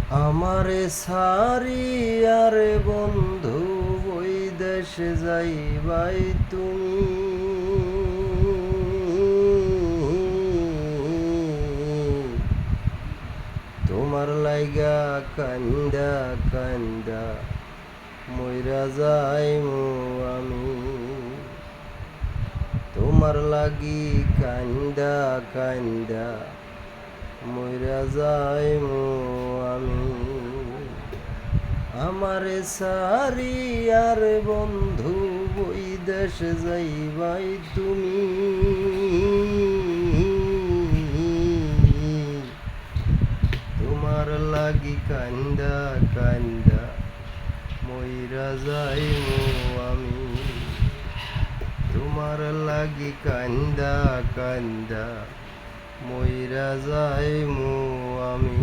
আমারে সারি আরে বন্ধু ওই দেশে যাইবাই তুমি তোমার লাইগা কান্দা কান্দা মইরা যাইমু আমি তোমার লাগি কান্দা কান্দা মইরা যাইমু আমি আমারে সারি আর বন্ধু ওই দেশে যাইবাই তুমি তোমার লাগি কান্দা কান্দা মইরা যাইমু আমি তোমার লাগি কান্দা কান্দা মইরা যাইমু আমি